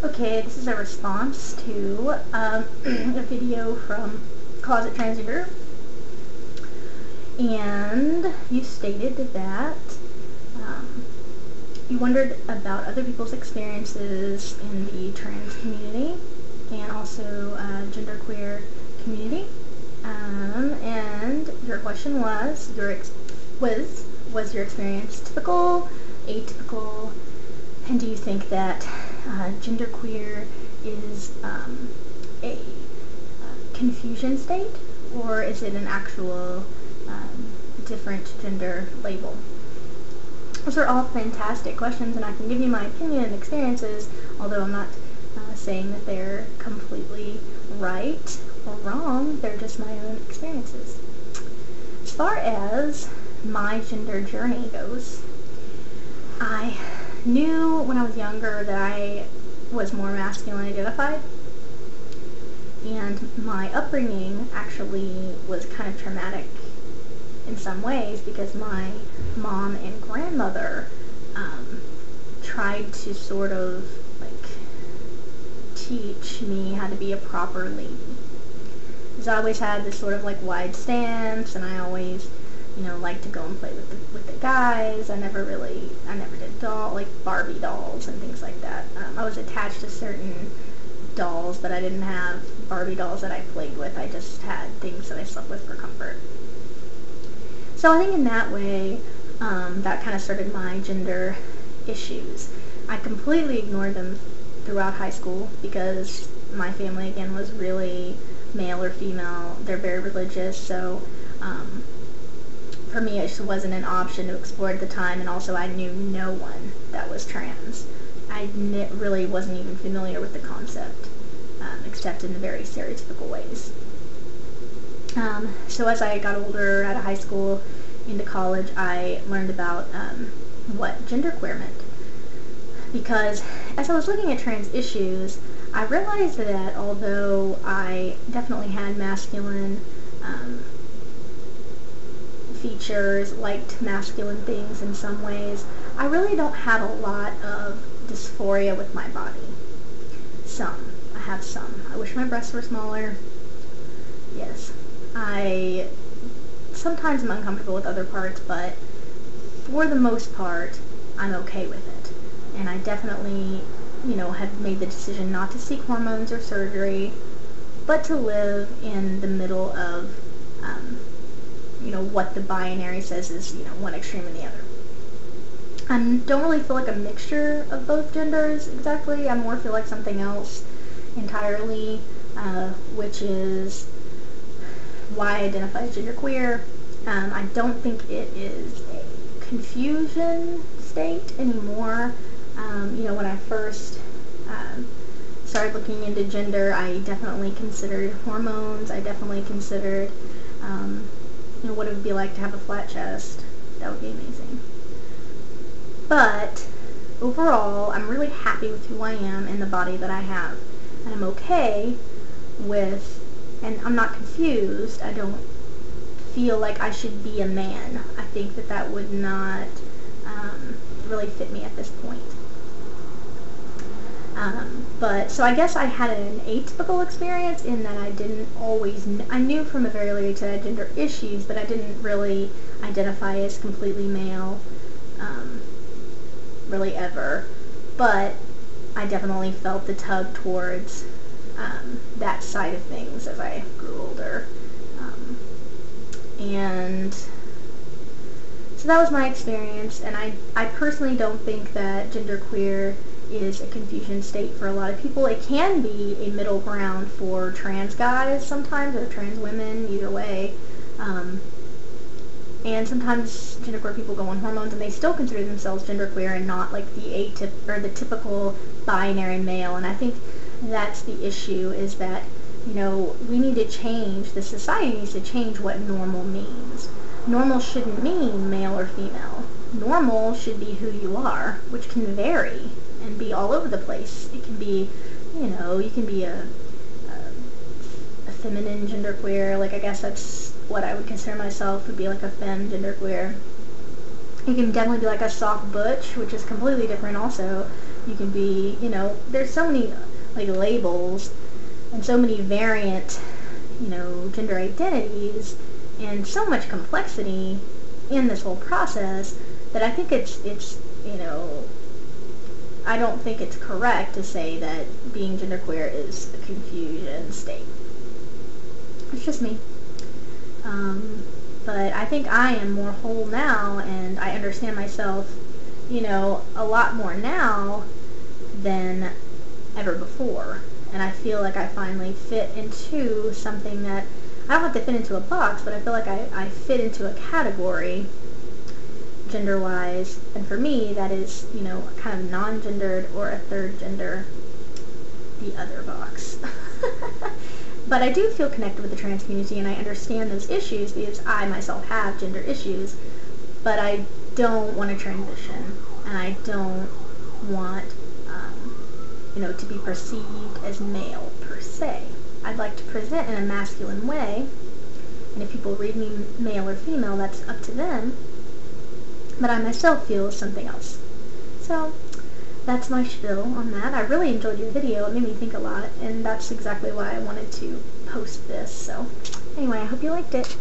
Okay, this is a response to a video from Closet Transgender, and you stated that you wondered about other people's experiences in the trans community and also genderqueer community, and your question was was your experience typical, atypical, and do you think that genderqueer is a confusion state, or is it an actual different gender label? Those are all fantastic questions, and I can give you my opinion and experiences, although I'm not saying that they're completely right or wrong. They're just my own experiences. As far as my gender journey goes, I knew when I was younger that I was more masculine identified, and my upbringing actually was kind of traumatic in some ways because my mom and grandmother tried to sort of like teach me how to be a proper lady. Because I always had this sort of like wide stance, and I always liked to go and play with the guys. I never did like Barbie dolls and things like that. I was attached to certain dolls, but I didn't have Barbie dolls that I played with. I just had things that I slept with for comfort. So I think in that way, that kind of started my gender issues. I completely ignored them throughout high school because my family, again, was really male or female. They're very religious, so for me it just wasn't an option to explore at the time, and also I knew no one that was trans. I really wasn't even familiar with the concept, except in the very stereotypical ways. So as I got older, out of high school, into college, I learned about what genderqueer meant. Because as I was looking at trans issues, I realized that although I definitely had masculine features, liked masculine things in some ways, I really don't have a lot of dysphoria with my body. I have some. I wish my breasts were smaller. Yes. I sometimes am uncomfortable with other parts, but for the most part, I'm okay with it. And I definitely, have made the decision not to seek hormones or surgery, but to live in the middle of, what the binary says is, one extreme and the other. I don't really feel like a mixture of both genders exactly. I more feel like something else entirely, which is why I identify as genderqueer. I don't think it is a confusion state anymore. When I first started looking into gender, I definitely considered hormones. I definitely considered, what it would be like to have a flat chest. That would be amazing. But overall, I'm really happy with who I am and the body that I have. And I'm okay with, and I'm not confused. I don't feel like I should be a man. I think that would not really fit me at this point. So I guess I had an atypical experience in that I didn't always, I knew from a very early age that I had gender issues, but I didn't really identify as completely male, really ever. But I definitely felt the tug towards that side of things as I grew older. And so that was my experience, and I personally don't think that genderqueer is a confusion state for a lot of people. It can be a middle ground for trans guys sometimes, or trans women, either way. And sometimes genderqueer people go on hormones and they still consider themselves genderqueer and not like the typical binary male. And I think that's the issue, is that we need to change, the society needs to change what normal means. Normal shouldn't mean male or female. Normal should be who you are, which can vary and be all over the place. It can be, you can be a feminine genderqueer, like I guess that's what I would consider myself, would be like a femme genderqueer. You can definitely be like a soft butch, which is completely different also. You can be, you know, there's so many like labels and so many variant, you know, gender identities and so much complexity in this whole process that I think it's you know, I don't think it's correct to say that being genderqueer is a confusion state. It's just me. But I think I am more whole now, and I understand myself, you know, a lot more now than ever before. And I feel like I finally fit into something that, I don't have to fit into a box, but I feel like I fit into a category gender-wise, and for me that is, you know, kind of non-gendered or a third gender, the other box. But I do feel connected with the trans community, and I understand those issues because I myself have gender issues, but I don't want to transition, and I don't want, you know, to be perceived as male per se. I'd like to present in a masculine way, and if people read me male or female, that's up to them, but I myself feel something else. So that's my spiel on that. I really enjoyed your video. It made me think a lot, and that's exactly why I wanted to post this. So anyway, I hope you liked it.